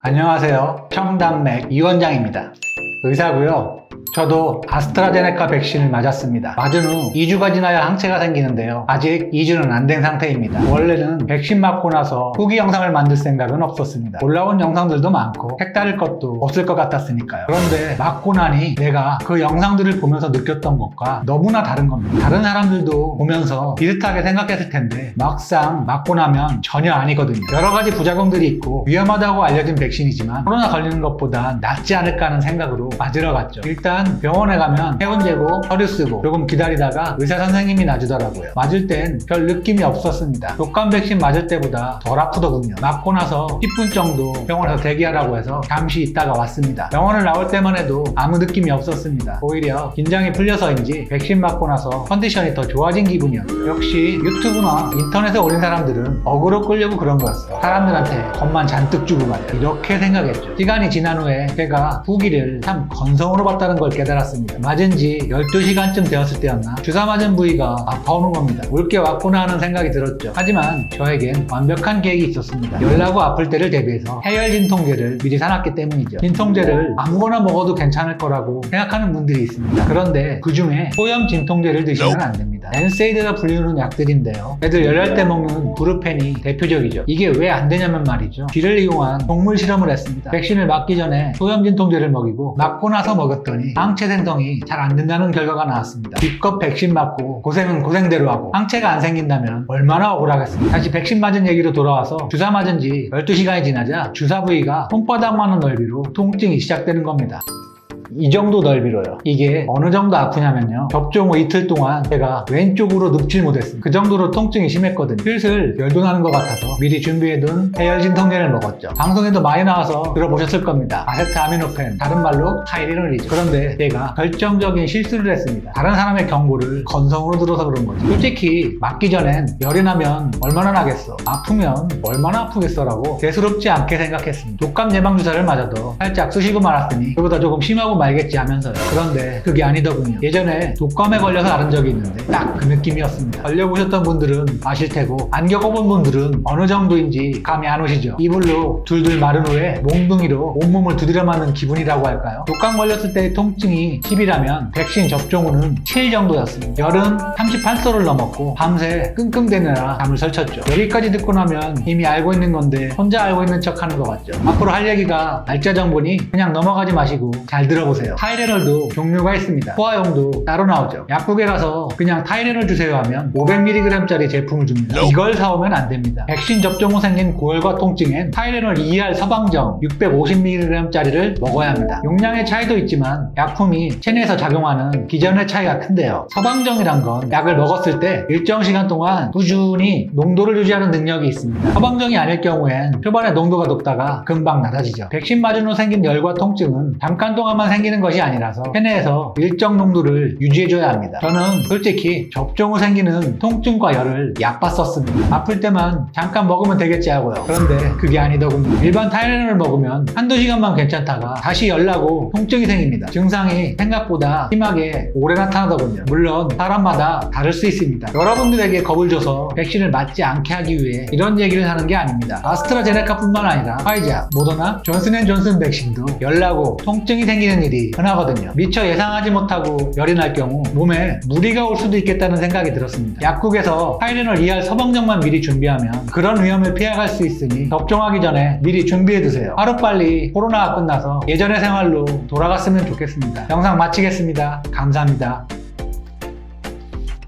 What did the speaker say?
안녕하세요. 청담맥 이원장입니다. 의사고요. 저도 아스트라제네카 백신을 맞았습니다. 맞은 후 2주가 지나야 항체가 생기는데요. 아직 2주는 안 된 상태입니다. 원래는 백신 맞고 나서 후기 영상을 만들 생각은 없었습니다. 올라온 영상들도 많고 색다를 것도 없을 것 같았으니까요. 그런데 맞고 나니 내가 그 영상들을 보면서 느꼈던 것과 너무나 다른 겁니다. 다른 사람들도 보면서 비슷하게 생각했을 텐데 막상 맞고 나면 전혀 아니거든요. 여러 가지 부작용들이 있고 위험하다고 알려진 백신이지만 코로나 걸리는 것보다 낫지 않을까 하는 생각으로 맞으러 갔죠. 일단 병원에 가면 회원 재고 서류 쓰고 조금 기다리다가 의사 선생님이 놔주더라고요. 맞을 땐 별 느낌이 없었습니다. 독감 백신 맞을 때보다 덜 아프더군요. 맞고 나서 10분 정도 병원에서 대기하라고 해서 잠시 있다가 왔습니다. 병원을 나올 때만 해도 아무 느낌이 없었습니다. 오히려 긴장이 풀려서인지 백신 맞고 나서 컨디션이 더 좋아진 기분이었어요. 역시 유튜브나 인터넷에 올린 사람들은 어그로 끌려고 그런 거였어요. 사람들한테 겁만 잔뜩 주고 말이야. 이렇게 생각했죠. 시간이 지난 후에 제가 후기를 참 건성으로 봤다는 걸 깨달았습니다. 맞은 지 12시간쯤 되었을 때였나 주사 맞은 부위가 아파오는 겁니다. 올 게 왔구나 하는 생각이 들었죠. 하지만 저에겐 완벽한 계획이 있었습니다. 열나고 아플 때를 대비해서 해열 진통제를 미리 사놨기 때문이죠. 진통제를 아무거나 먹어도 괜찮을 거라고 생각하는 분들이 있습니다. 그런데 그 중에 소염 진통제를 드시면 안 됩니다. 엔세이드가 불리는 약들인데요. 애들 열날 때 먹는 브루펜이 대표적이죠. 이게 왜 안 되냐면 말이죠. 쥐를 이용한 동물 실험을 했습니다. 백신을 맞기 전에 소염 진통제를 먹이고 맞고 나서 먹었더니 항체 생성이 잘 안 된다는 결과가 나왔습니다. 기껏 백신 맞고 고생은 고생대로 하고 항체가 안 생긴다면 얼마나 억울하겠습니까? 다시 백신 맞은 얘기로 돌아와서 주사 맞은 지 12시간이 지나자 주사 부위가 손바닥만한 넓이로 통증이 시작되는 겁니다. 이 정도 넓이로요. 이게 어느 정도 아프냐면요. 접종 후 이틀 동안 제가 왼쪽으로 눕질 못했습니다. 그 정도로 통증이 심했거든요. 슬슬 열도 나는 것 같아서 미리 준비해둔 해열 진통제를 먹었죠. 방송에도 많이 나와서 들어보셨을 겁니다. 아세트아미노펜, 다른 말로 타이레놀이죠. 그런데 제가 결정적인 실수를 했습니다. 다른 사람의 경고를 건성으로 들어서 그런 거죠. 솔직히 맞기 전엔 열이 나면 얼마나 나겠어, 아프면 얼마나 아프겠어라고 대수롭지 않게 생각했습니다. 독감 예방주사를 맞아도 살짝 쑤시고 말았으니 그보다 조금 심하고 말겠지 하면서요. 그런데 그게 아니더군요. 예전에 독감에 걸려서 앓은 적이 있는데 딱 그 느낌이었습니다. 걸려보셨던 분들은 아실 테고 안 겪어본 분들은 어느 정도인지 감이 안 오시죠. 이불로 둘둘 마른 후에 몽둥이로 온몸을 두드려 맞는 기분이라고 할까요? 독감 걸렸을 때의 통증이 10이라면 백신 접종 후는 7 정도였습니다. 열은 38도를 넘었고 밤새 끙끙대느라 잠을 설쳤죠. 여기까지 듣고 나면 이미 알고 있는 건데 혼자 알고 있는 척 하는 것 같죠. 앞으로 할 얘기가 날짜 정보니 그냥 넘어가지 마시고 잘 들어보세요. 타이레놀도 종류가 있습니다. 소화용도 따로 나오죠. 약국에 가서 그냥 타이레놀 주세요 하면 500mg짜리 제품을 줍니다. 이걸 사오면 안 됩니다. 백신 접종 후 생긴 고열과 통증엔 타이레놀 2할 서방정 650mg짜리를 먹어야 합니다. 용량의 차이도 있지만 약품이 체내에서 작용하는 기전의 차이가 큰데요. 서방정이란 건 약을 먹었을 때 일정 시간 동안 꾸준히 농도를 유지하는 능력이 있습니다. 서방정이 아닐 경우엔 초반에 농도가 높다가 금방 낮아지죠. 백신 맞은 후 생긴 열과 통증은 잠깐 동안만 생기는 것이 아니라서 체내에서 일정 농도를 유지해줘야 합니다. 저는 솔직히 접종 후 생기는 통증과 열을 약바 썼습니다. 아플 때만 잠깐 먹으면 되겠지 하고요. 그런데 그게 아니더군요. 일반 타이레놀을 먹으면 한두 시간만 괜찮다가 다시 열나고 통증이 생깁니다. 증상이 생각보다 심하게 오래 나타나더군요. 물론 사람마다 다를 수 있습니다. 여러분들에게 겁을 줘서 백신을 맞지 않게 하기 위해 이런 얘기를 하는 게 아닙니다. 아스트라제네카뿐만 아니라 화이자, 모더나, 존슨앤존슨 백신도 열나고 통증이 생기는 일이 흔하거든요. 미처 예상하지 못하고 열이 날 경우 몸에 무리가 올 수도 있겠다는 생각이 들었습니다. 약국에서 타이레놀 2할 서방정만 미리 준비하면 그런 위험을 피해갈 수 있으니 접종하기 전에 미리 준비해두세요. 하루빨리 코로나가 끝나서 예전의 생활로 돌아갔으면 좋겠습니다. 영상 마치겠습니다. 감사합니다.